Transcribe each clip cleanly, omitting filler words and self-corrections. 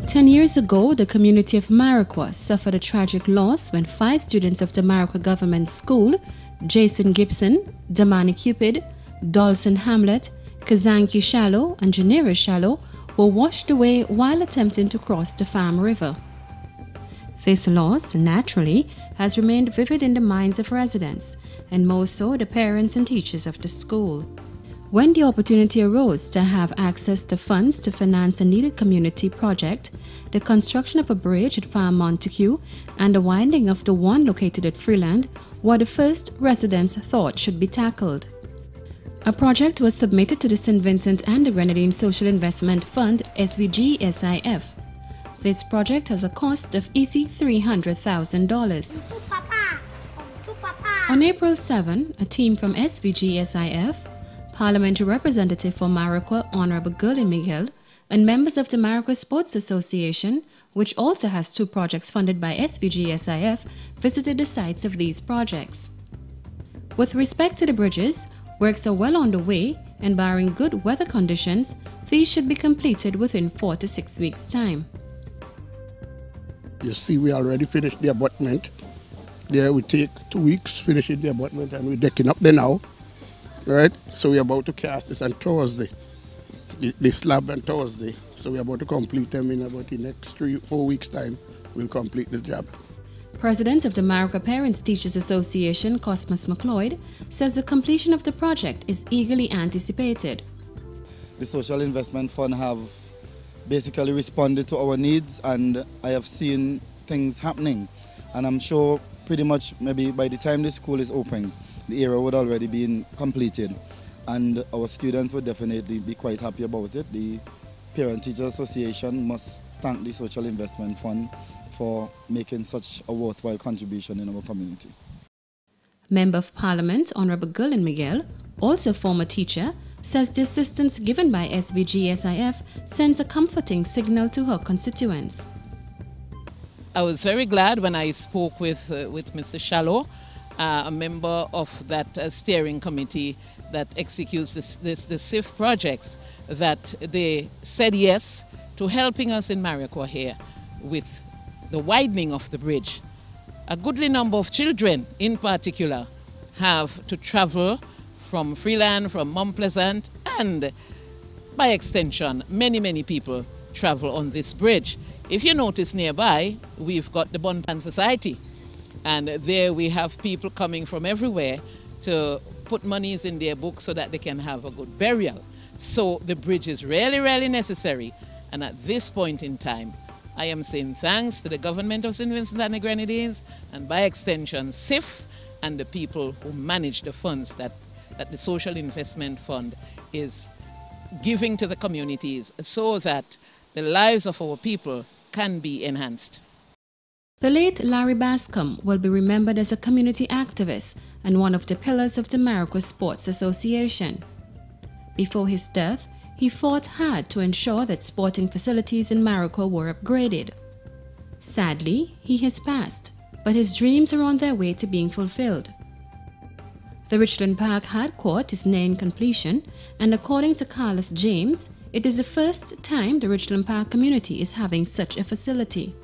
10 years ago, the community of Marriaqua suffered a tragic loss when 5 students of the Marriaqua Government School, Jason Gibson, Damani Cupid, Dawson Hamlet, Kazanki Shallow, and Janira Shallow, were washed away while attempting to cross the Farm River. This loss, naturally, has remained vivid in the minds of residents, and more so the parents and teachers of the school. When the opportunity arose to have access to funds to finance a needed community project, the construction of a bridge at Farm Montague and the widening of the one located at Freeland were the first residents thought should be tackled. A project was submitted to the St. Vincent and the Grenadine Social Investment Fund (SVGSIF). This project has a cost of $300,000. On April 7, a team from SVGSIF, Parliamentary Representative for Marriaqua Honorable Girlie Miguel, and members of the Marriaqua Sports Association, which also has 2 projects funded by SVGSIF, visited the sites of these projects. With respect to the bridges, works are well on the way, and barring good weather conditions, these should be completed within 4 to 6 weeks' time. You see, we already finished the abutment. There we take 2 weeks finishing the abutment, and we're decking up there now. Right? So we're about to cast this on Thursday, the slab on Thursday. So we're about to complete them in about the next 3 or 4 weeks' time. We'll complete this job. President of the Marriaqua Parents Teachers Association, Cosmas McLeod, says the completion of the project is eagerly anticipated. The Social Investment Fund have basically responded to our needs, and I have seen things happening. And I'm sure pretty much maybe by the time the school is open, the area would already be completed, and our students would definitely be quite happy about it. The Parent Teachers Association must thank the Social Investment Fund for making such a worthwhile contribution in our community. Member of Parliament Honorable Girlie Miguel, also former teacher, says the assistance given by SVGSIF sends a comforting signal to her constituents. I was very glad when I spoke with Mr. Shallow, a member of that steering committee that executes the SIF projects, that they said yes to helping us in Marriaqua here with the widening of the bridge. A goodly number of children in particular have to travel from Freeland, from Mount Pleasant, and by extension, many people travel on this bridge. If you notice nearby, we've got the Bonpan Society. And there we have people coming from everywhere to put monies in their books so that they can have a good burial. So the bridge is really necessary. And at this point in time, I am saying thanks to the government of St. Vincent and the Grenadines, and by extension SIF, and the people who manage the funds that the Social Investment Fund is giving to the communities so that the lives of our people can be enhanced. The late Larry Bascom will be remembered as a community activist and one of the pillars of the Marriaqua Sports Association. Before his death, he fought hard to ensure that sporting facilities in Marriaqua were upgraded. Sadly, he has passed, but his dreams are on their way to being fulfilled. The Richland Park Hard Court is nearing completion, and according to Carlos James, it is the first time the Richland Park community is having such a facility.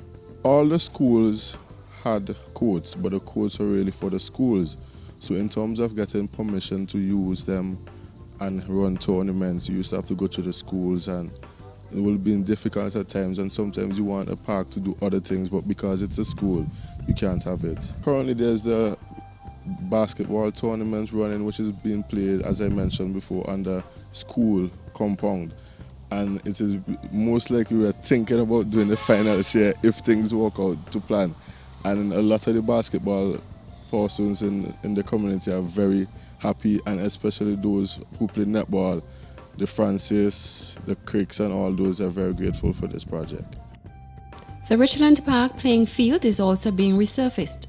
All the schools had courts, but the courts are really for the schools. So in terms of getting permission to use them and run tournaments, you used to have to go to the schools, and it will be difficult at times, and sometimes you want a park to do other things, but because it's a school, you can't have it. Currently there's the basketball tournament running, which is being played, as I mentioned before, on the school compound. And it is most likely we are thinking about doing the finals here if things work out to plan. And a lot of the basketball persons in the community are very happy, and especially those who play netball, the Francis, the Cricks, and all those are very grateful for this project. The Richland Park playing field is also being resurfaced.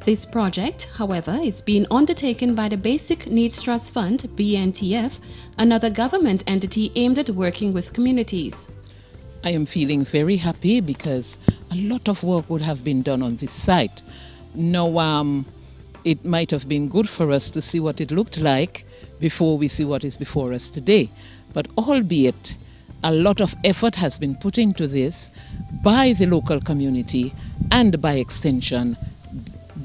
This project, however, is being undertaken by the Basic Needs Trust Fund, BNTF, another government entity aimed at working with communities. I am feeling very happy because a lot of work would have been done on this site. Now, it might have been good for us to see what it looked like before we see what is before us today. But albeit a lot of effort has been put into this by the local community and by extension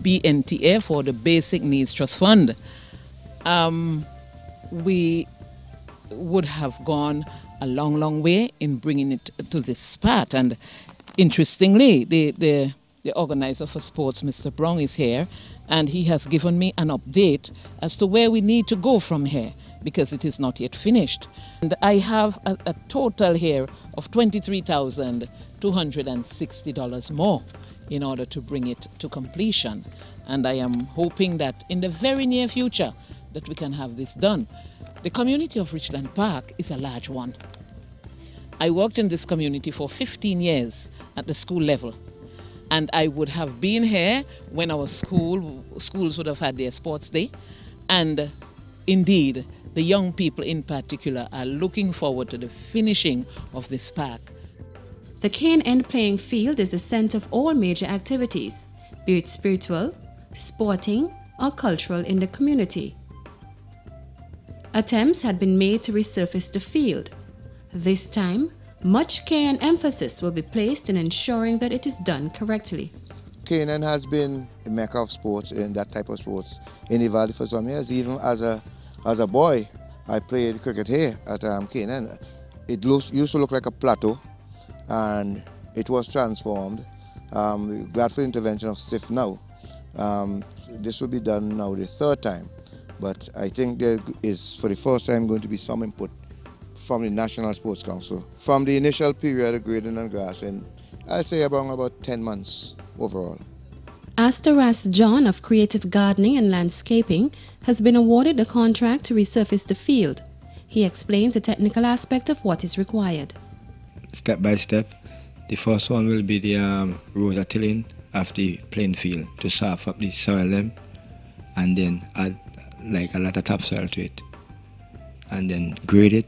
BNTF, or the Basic Needs Trust Fund. We would have gone a long, long way in bringing it to this part. And interestingly, the organizer for sports, Mr. Brown, is here, and he has given me an update as to where we need to go from here, because it is not yet finished. And I have a total here of $23,260 more in order to bring it to completion. And I am hoping that in the very near future that we can have this done. The community of Richland Park is a large one. I worked in this community for 15 years at the school level. And I would have been here when our schools would have had their sports day. And indeed, the young people in particular are looking forward to the finishing of this park. The Cane End playing field is the center of all major activities, be it spiritual, sporting, or cultural in the community. Attempts had been made to resurface the field. This time, much care and emphasis will be placed in ensuring that it is done correctly. Cane End has been a mecca of sports, in that type of sports, in the valley for some years. Even as a boy, I played cricket here at Cane End. It used to look like a plateau, and it was transformed. Glad for the intervention of SIF now. This will be done now the third time, but I think there is for the first time going to be some input from the National Sports Council. From the initial period of grading and grassing, I'd say about 10 months overall. Astoras John of Creative Gardening and Landscaping has been awarded the contract to resurface the field. He explains the technical aspect of what is required. Step by step, the first one will be the rototilling of the playing field to soften up the soil them, and then add like a lot of topsoil to it, and then grade it,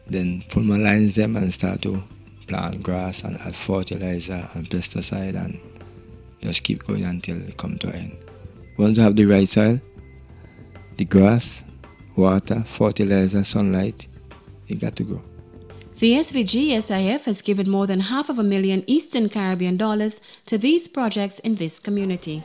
then formalize them and start to plant grass and add fertilizer and pesticide and just keep going until they come to an end. Once you have the right soil, the grass, water, fertilizer, sunlight, you got to go. The SVGSIF has given more than $500,000 Eastern Caribbean dollars to these projects in this community.